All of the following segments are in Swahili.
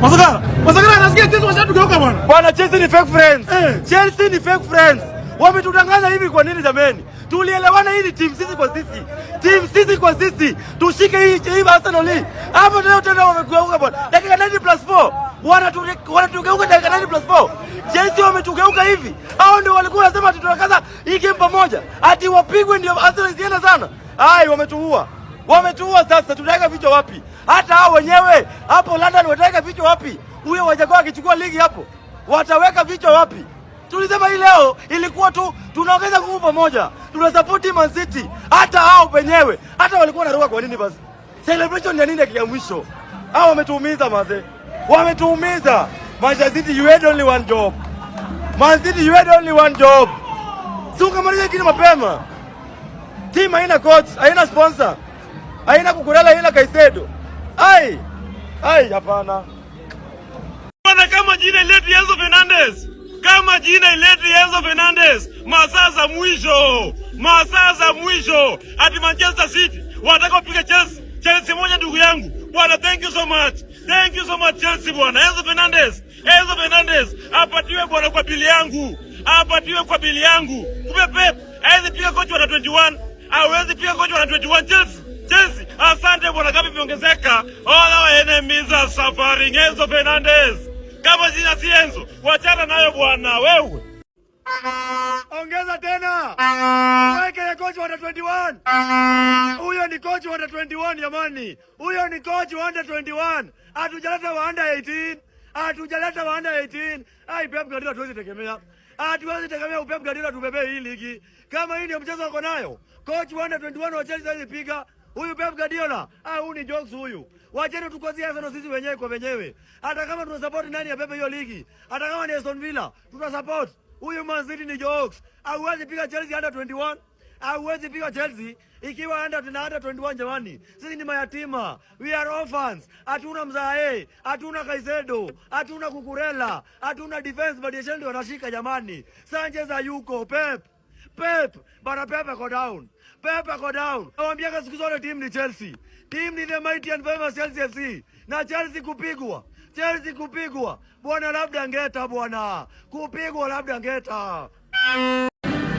Masakara nasikia Chelsea washatugeuka bwana. Bwana Chelsea ni fake friends. Chelsea ni fake friends. Wametudanganya hivi kwa nini jameni? Tulielewana hii timu sisi kwa sisi. Timu sisi kwa sisi. Tushike hii Arsenal hii. Hapo leo tena wamegeuka bwana. Dakika 90+4. Wanatugeuka dakika 90+4. Chelsea wametugeuka hivi. Hao ndio walikuwa wanasema tutakaza hii game pamoja. Ati wapigwe ndio Arsenal isienda sana. Ai wametuua. Wametuua sasa tutaweka vichwa wapi? Hata hao wenyewe hapo London wataweka vichwa wapi? Huyo wajakuwa akichukua ligi hapo. Wataweka vichwa wapi? Tulisema hii leo ilikuwa tu tunaongeza nguvu pamoja. Tuna support Man City. Hata hao wenyewe hata walikuwa wanaruka kwa nini basi? Celebration ya nini ya mwisho? Hao wametuumiza maze. Wametuumiza. Manchester City you had only one job. Man City you had only one job. Sunga maliza kitu mapema. Team haina coach, haina sponsor. Haina Kukurela, haina Kaisedo. Hapana. Bwana kama jina ileti Enzo Fernandez. Kama jina ileti Enzo Fernandez. Masaa za mwisho. Ati Manchester City wanataka kupiga Chelsea. Chelsea moja ndugu yangu. Bwana thank you so much. Thank you so much Chelsea bwana. Enzo Fernandez. Apatiwe bwana kwa bili yangu. Kupe Pep. Hawezi piga coach wa 21. Hawezi piga coach wa 21 Chelsea. Asante bwana kama imeongezeka. All our enemies are suffering. Enzo Fernandez. Kama jina si Enzo, wachana nayo bwana wewe. Ongeza tena. Weke coach wa 21. Huyo ni coach wa 21 jamani. Huyo ni coach wa 21. Hatujaleta wa under 18. Pep Guardiola tuwezi tegemea. Hatuwezi tegemea Pep Guardiola tubebe hii ligi. Kama hii ndio mchezo wako nayo. Coach wa 21 wa Chelsea alipiga. Huyu Pep Guardiola, huyu ni jokes huyu. Wacheni tukozie Arsenal sisi wenyewe kwa wenyewe. Hata kama tunasupport nani ya Pepe hiyo ligi. Hata kama ni Aston Villa, tunasupport. Huyu Man City ni jokes. Hauwezi piga Chelsea under 21. Hauwezi piga Chelsea ikiwa under 21 jamani. Sisi ni mayatima. We are orphans. Hatuna mzae, hatuna Kaisedo, hatuna Kukurela, hatuna defense but ndio wanashika jamani. Sanchez hayuko, Pep. Bana Pep go down. Nawaambia siku zote team ni Chelsea. Team ni the mighty and famous Chelsea FC. Na Chelsea kupigwa. Bwana labda ngeta bwana. Kupigwa labda ngeta.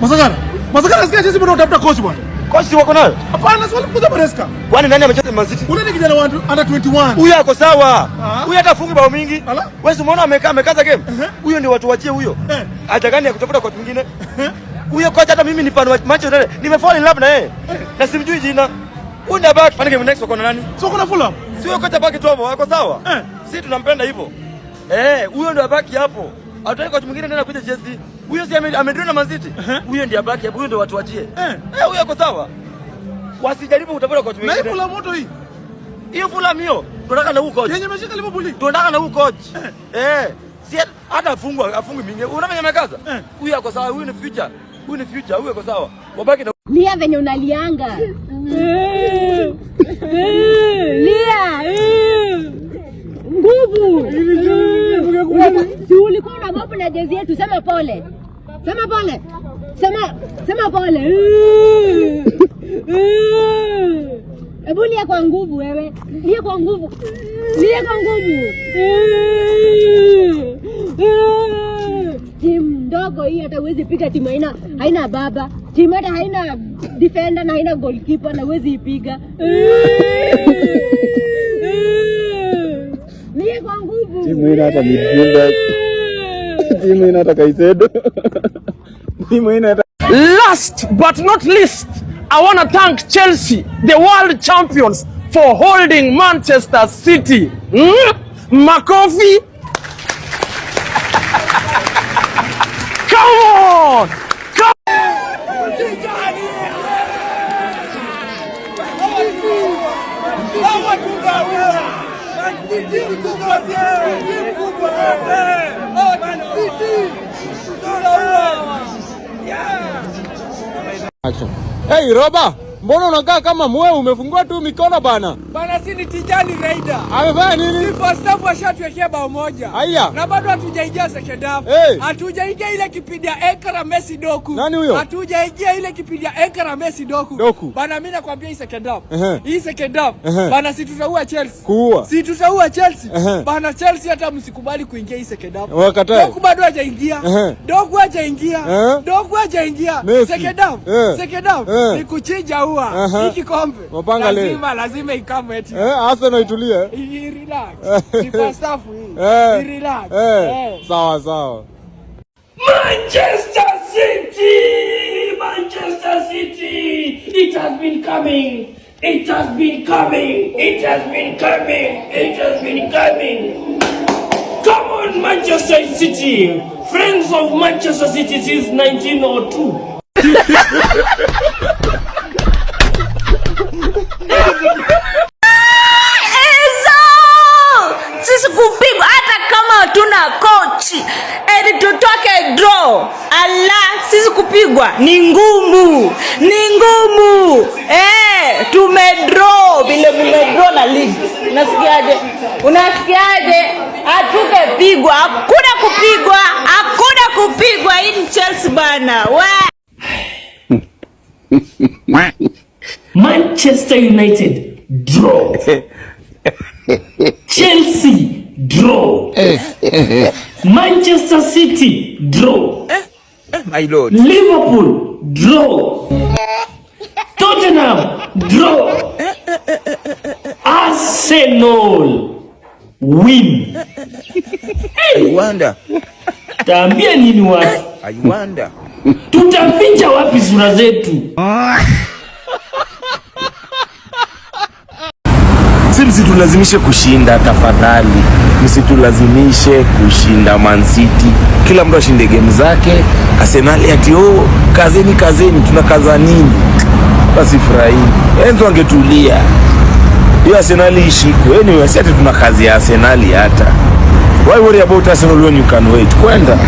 Masakara nasikia Chelsea bado utafuta coach bwana. Coach wako nayo? Hapana, swali kuja Maresca. Kwani nani amecheza Man City? Ule ni kijana wa under 21. Huyo ako sawa. Huyo hatafungi bao mingi. Wewe umeona amekaza game? Huyo ndio watu wachie huyo. Acha gani ya kutafuta coach mwingine? Huyo kocha hata mimi ni fan wa Manchester United. Nimefall in love na yeye. Na simjui jina. Huyu ndio back. Fanya game next wako na nani? Sio kuna Fulham. Sio kocha back tu hapo, wako sawa? Sisi tunampenda hivyo. Huyo ndio back hapo. Hataki coach mwingine tena kuja Chelsea. Huyo si amedrona na Man City. Huyo ndio back hapo, huyo ndio watu wachie. Huyo wako sawa. Wasijaribu kutafuta coach mwingine. Na Fulham moto hii. Hiyo Fulham hiyo. Tunataka na huyo coach. Yenye ameshika Liverpool. Tunataka na huyo coach. Si hata afungwe mingi. Unafanya makaza. Huyo yako sawa, huyo ni future. Huyo yako sawa. Wabaki na Lia venye unalianga. Lia. Nguvu. Si ulikuwa na mopo na jezi yetu, sema pole. Sema pole. Ebu lia kwa nguvu wewe. Lia kwa nguvu. Timu ndogo hii hata uwezi piga, timu haina baba. Timu hata haina defender na haina goalkeeper na uwezi ipiga. Lia kwa nguvu. Timu ina hata midfielder. Timu ina hata Kaisedo. Last but not least, I want to thank Chelsea, the world champions, for holding Manchester City. Makofi. Come on. Hey Roba, Mbona unakaa kama mwe umefungua tu mikono bana? Bana si ni Tijani Raider. Amefanya nini? Si first half ashatuwekea bao moja. Haya. Na bado hatujaingia second half. Hey. Hatujaingia ile kipindi ya Ekara Messi Doku. Nani huyo? Hatujaingia ile kipindi ya Ekara Messi Doku. Bana mimi nakwambia hii second half. Hii second half. Bana si tutaua Chelsea. Kuua. Si tutaua Chelsea. Bana Chelsea hata msikubali kuingia hii second half. Wakatae. Doku bado hajaingia. Doku hajaingia. Doku hajaingia. Second half. Second half. Ni kuchinja huwa. Hii kikombe. Lazima ikame eti. Arsenal itulie. Relax. Ni first half hii. Relax. Sawa sawa. Manchester City! Manchester City! It has been coming! It has been coming! It has been coming! It has been coming! Come on, Manchester City! Friends of Manchester City since 1902. Sisi kupigwa hata kama hatuna coach. Eti tutoke draw. Allah, sisi kupigwa ni ngumu. Ni ngumu. Tumedraw vile mmedraw na league. Unasikiaje? Unasikiaje? Hatukepigwa. Hakuna kupigwa. Hakuna kupigwa. Hii ni Chelsea bana. Manchester United draw. Chelsea draw. Manchester City draw. My lord. Liverpool draw. Tottenham draw. Arsenal win. I wonder. Taambia nini watu? I wonder. Tutaficha wapi sura zetu? Msitulazimishe kushinda tafadhali. Msitulazimishe kushinda Man City. Kila mtu ashinde game zake. Arsenal ati kazeni tunakaza nini? Basi furahi. Enzo angetulia. Hiyo Arsenal ishikwe. Anyway, sisi tunakazi ya Arsenal hata. Why worry about Arsenal when you can wait? Kwenda.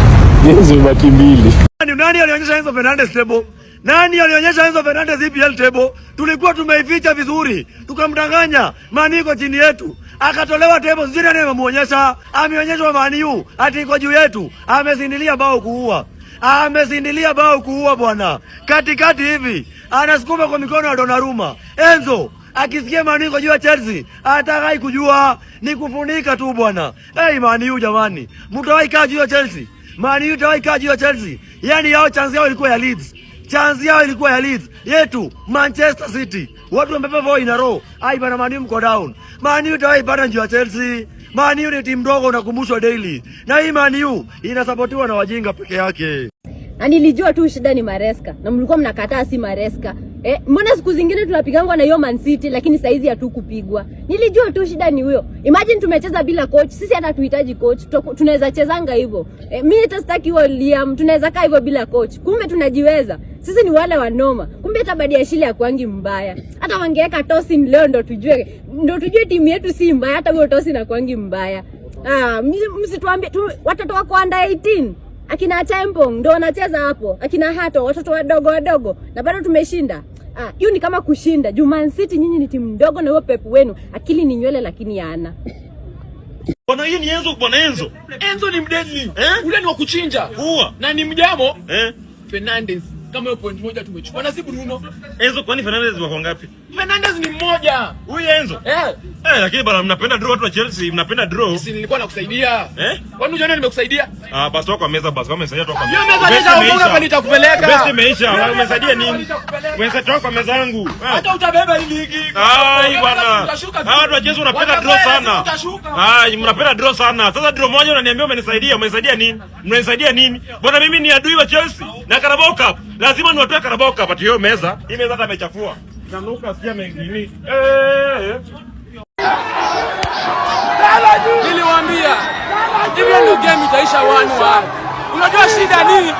Hizo maki mbili. Nani alionyesha Enzo Fernandez table? Nani alionyesha Enzo Fernandez EPL table? Tulikuwa tumeificha vizuri. Tukamdanganya. Mani iko chini yetu. Akatolewa table. Sisi nani amemuonyesha? Ameonyeshwa Mani yu ati iko juu yetu. Amezindilia bao kuua. Amezindilia bao kuua bwana. Katikati hivi. Anasukuma kwa mikono ya Donnarumma. Enzo akisikia Mani iko juu ya Chelsea, atakai kujua ni kufunika tu bwana. Mani yu jamani. Mtawahi kaa juu ya Chelsea. Mani yu tawahi kaa juu ya Chelsea. Yaani yao chance yao ilikuwa ya Leeds. Chance yao ilikuwa ya Leeds. Yetu Manchester City. Watu wamebeba voe in a row. Bana Mani yu mko down. Mani yu tawahi bana juu ya Chelsea. Mani yu ni timu ndogo unakumbushwa daily. Na hii Mani yu inasapotiwa na wajinga peke yake. Na nilijua tu shida ni Maresca. Na mlikuwa mnakataa si Maresca. Mbona siku zingine tunapigangwa na hiyo Man City lakini saizi hatukupigwa. Nilijua tu shida ni huyo. Imagine tumecheza bila coach. Sisi hata tuhitaji coach. Tunaweza chezanga hivyo. Mimi hata sitaki huo Liam. Tunaweza kaa hivyo bila coach. Kumbe tunajiweza. Sisi ni wale wanoma. Kumbe hata Badia Shile hakuangi mbaya. Hata wangeweka Tosi leo ndo tujue timu yetu si mbaya. Hata huyo Tosi na kuangi mbaya. Msituambie watoto wako under 18. Akina Chempong ndo wanacheza hapo. Akina Hato watoto wadogo na bado tumeshinda. Hiyo ni kama kushinda. Man City nyinyi ni timu ndogo na huo Pep wenu akili ni nywele lakini hana. Bwana hii ni Enzo bwana Enzo. Enzo ni mdeadly. Ule ni wa kuchinja. Kuua. Na ni mjamo. Fernandez. Kama hiyo point moja tumechukua na si Bruno. Enzo kwani Fernandez wako ngapi? Fernandez ni mmoja. Huyu Enzo? Lakini bwana mnapenda draw watu wa Chelsea, mnapenda draw. Sisi nilikuwa nakusaidia. Kwani unajua nimekusaidia? Basi toka kwa meza basi, kama umesaidia toka kwa meza. Hiyo meza ndio unga nitakupeleka. Basi imeisha. Umesaidia nini? Umesaidia toka kwa meza yangu. Hata utabeba hii ligi. Bwana. Watu wa Chelsea wanapenda draw sana. Mnapenda draw sana. Sasa draw moja unaniambia umenisaidia. Umesaidia nini? Mnanisaidia nini? Bwana mimi ni adui wa Chelsea na Carabao Cup. Lazima niwatoe Carabao Cup ati hiyo meza. Hii meza hata imechafua. Na Lucas pia mengine. Niliwaambia hivi ndio game itaisha 1-1. Unajua shida ni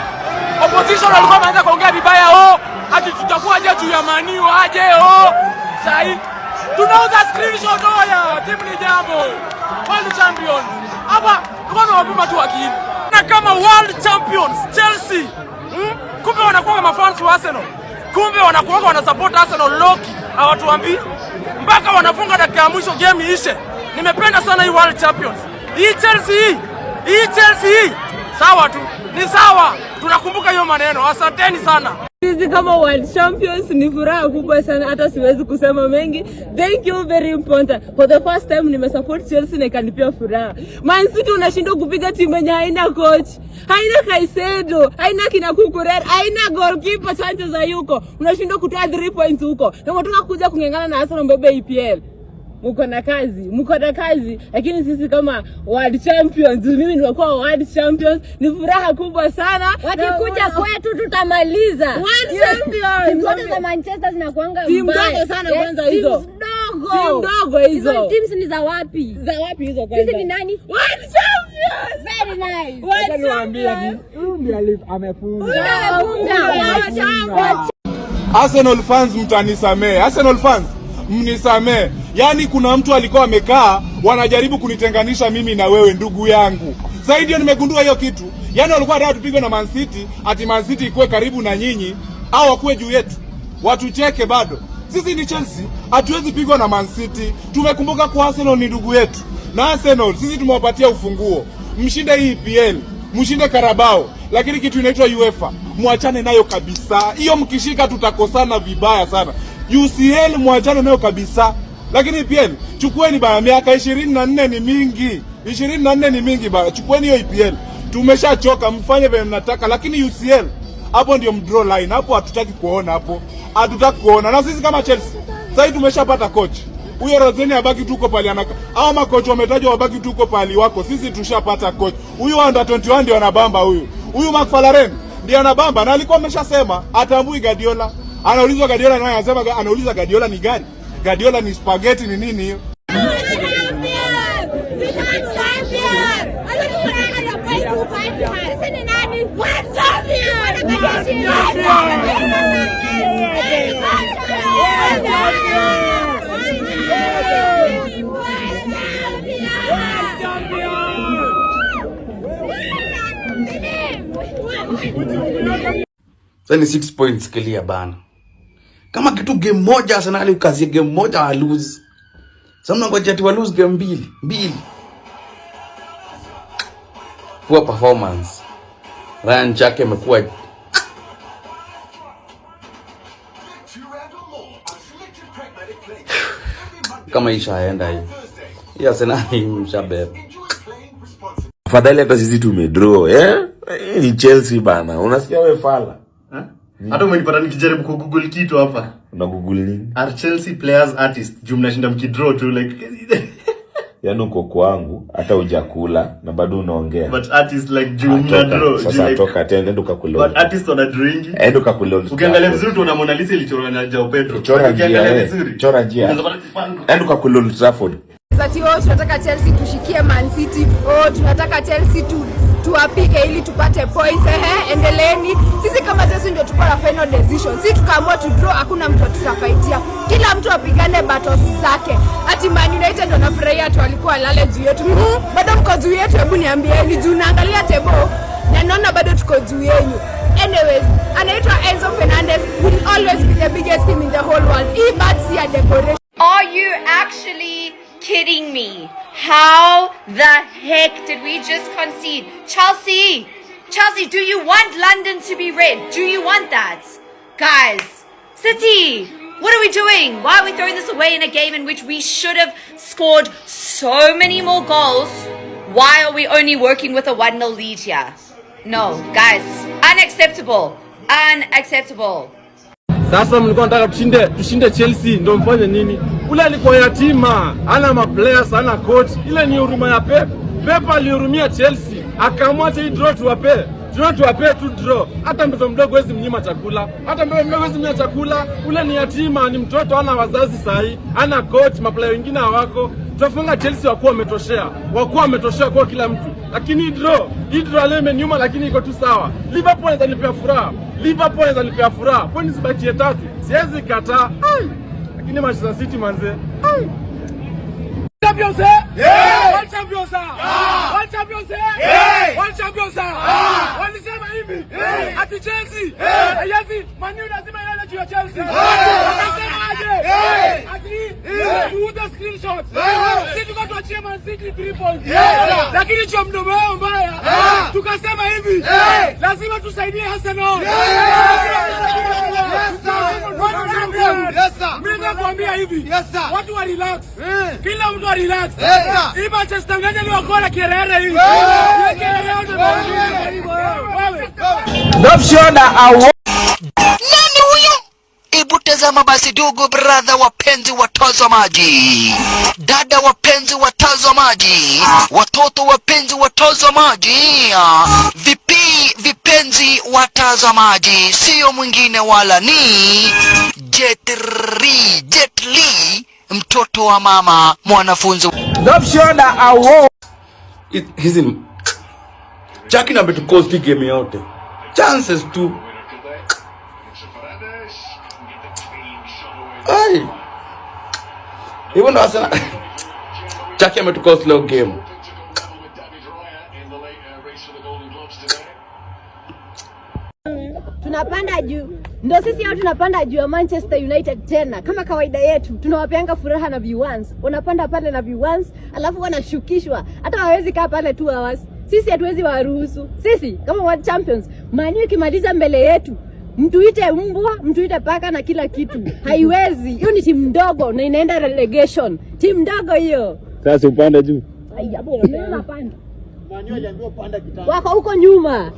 opposition walikuwa wanaanza kuongea vibaya ati tutakuwa je juu ya Mani U aje sahi tunauza screenshot ya timu ni jambo world champions hapa tuko wapima tu akili na kama world champions Chelsea kumbe wanakuwa kama fans wa Arsenal Kumbe wanakuwa wana support Arsenal Loki. Hawatuambii mpaka wanafunga dakika ya mwisho game ishe. Nimependa sana hii World Champions. Hii Chelsea. Sawa tu. Ni sawa. Tunakumbuka hiyo maneno. Asanteni sana. Sisi kama World Champions ni furaha kubwa sana, hata siwezi kusema mengi. Thank you very important. For the first time nimesupport Chelsea na ikanipia furaha. Man City unashindwa kupiga timu yenye haina coach, haina Caicedo, haina kina Kukurera, haina goalkeeper Sanchez hayuko. Unashindwa kutoa 3 points huko. Na unataka kuja kungengana na Arsenal mbebe EPL. Mko na kazi, lakini sisi kama World Champions, mimi nimekuwa World Champions, ni furaha kubwa sana. Wakikuja kwetu tutamaliza. World Champions. Timu zote za Manchester zinakuanga mbaya. Timu ndogo sana kwanza hizo. Timu ndogo hizo. Hizo teams ni za wapi? Za wapi hizo kwanza? Sisi ni nani? World Champions. Very nice. World Champions. Amefunga. Arsenal fans mtanisamee. Arsenal fans mnisamee. Yaani kuna mtu alikuwa amekaa wanajaribu kunitenganisha mimi na wewe ndugu yangu. Sasa ndio nimegundua hiyo kitu. Yaani walikuwa wanataka tupigwe na Man City, ati Man City ikuwe karibu na nyinyi au wakuwe juu yetu. Watucheke bado. Sisi ni Chelsea, hatuwezi pigwa na Man City. Tumekumbuka kwa Arsenal ni ndugu yetu. Na Arsenal sisi tumewapatia ufunguo. Mshinde hii EPL, mshinde Carabao, lakini kitu inaitwa UEFA, muachane nayo kabisa. Hiyo mkishika tutakosana vibaya sana. UCL muachane nayo kabisa. Lakini EPL chukueni bana, miaka 24 ni mingi. 24 ni mingi bana. Chukueni hiyo EPL. Tumeshachoka, mfanye vile mnataka, lakini UCL hapo ndio mdraw line. Hapo hatutaki kuona hapo. Hatutaki kuona. Na sisi kama Chelsea, sasa tumeshapata coach. Huyo Rozeni abaki tuko pale anaka. Hao makocha wametajwa wabaki tuko pale wako. Sisi tushapata coach. Huyu under 21 ndio anabamba huyu. Huyu McFarlane ndio anabamba, na alikuwa ameshasema atambui Guardiola. Anaulizwa Guardiola naye anasema anauliza Guardiola ni gani? Guardiola ni spaghetti ni nini hiyo? Sasa ni 6 points clear bana. Kama kitu game moja Arsenal ukazie game moja wa lose. Sasa mnangoja ati wa lose game mbili. Poor performance. Ryan Chake amekuwa kama ishaenda hivi. Ya Arsenal mshabeba. Afadhali hata sisi tumedraw, ni Chelsea bana. Unasikia wewe fala? Hata umenipata nikijaribu ku Google kitu hapa. Una Google nini? Are Chelsea players artists? Jumla shinda mkidraw tu like yaani uko kwangu hata hujakula na bado unaongea. But artists like jumla draw. Sasa toka tena ndo kakulola. But artists wana drawing. Endo kakulola. Ukiangalia vizuri tu una Mona Lisa ilichorwa na Joao Pedro. Chora njia. Endo kakulola Trafford. Zati tunataka Chelsea tushikie Man City. Tunataka Chelsea tuwapige ili tupate points. Endeleeni. Sisi kama Chelsea ndio tuko na final decision. Sisi tukaamua tu draw, hakuna mtu tutafaitia. Kila mtu apigane battles zake. Ati Man United ndio nafurahia tu walikuwa lale juu yetu. Bado mko juu yetu, hebu niambieni juu naangalia table na naona bado tuko juu yenu. Anyways, anaitwa Enzo Fernandez will always be the biggest team in the whole world. He bad see a decoration. Are you actually kidding me? How the heck did we just concede? Chelsea, do you want London to be red? Do you want that? Guys, City, what are we doing? Why are we throwing this away in a game in which we should have scored so many more goals? Why are we only working with a 1-0 lead here? No, guys, unacceptable. Unacceptable. Sasa mlikuwa nataka tushinde Chelsea, ndio mfanye nini? Ule alikuwa yatima, ana maplayers, ana coach. Ile ni huruma ya Pep. Pep alihurumia Chelsea, akaamua hii draw tuwape tu draw. Hata mtoto mdogo hawezi mnyima chakula. Ule ni yatima, ni mtoto, ana wazazi sahi, ana coach, maplayer wengine hawako. Tufunga Chelsea wakuwa wametosha kwa kila mtu. Lakini hii draw leo imenyuma, lakini iko tu sawa. Liverpool anaweza nipea furaha. Points zibakie 3. Siwezi kataa. Lakini Manchester City manze. Champions World Champions World Champions World Champions. Walisema hivi ati Chelsea hayati Man U lazima ilale juu ya Chelsea. Wakasema aje? Ati tuuze screenshot. Sisi tukatuachia Man City 3 points. Lakini cha mdomo wao mbaya. Tukasema hivi, lazima tusaidie Arsenal. Mimi nakwambia hivi, watu wa relax. Kila mtu wa relax. Hii Manchester United ni wakora kierere hii. Nani huyo? Hebu tazama basi ndugu brother wapenzi watazamaji, dada wapenzi watazamaji, watoto wapenzi watazamaji, vipenzi watazamaji, sio mwingine wala ni Jet Li, mtoto wa mama mwanafunzi. Hizi Jackie na betu cost game yote. Chances tu. Ai. Hivyo ndo Arsenal. Jackie ametu cost low game. Tunapanda juu. Ndio sisi hao tunapanda juu ya Manchester United tena. Kama kawaida yetu, tunawapeanga furaha na viewers. Unapanda pale na viewers, alafu wanashukishwa. Hata hawezi kaa pale 2 hours. Sisi hatuwezi waruhusu. Sisi kama world champions, Man U ikimaliza mbele yetu, mtuite mbwa, mtuite paka na kila kitu. Haiwezi. Hiyo ni timu ndogo na inaenda relegation. Timu ndogo hiyo. Sasa upande juu. Hapo mimi napanda. Man U aliambiwa panda kitambo. Wako huko nyuma.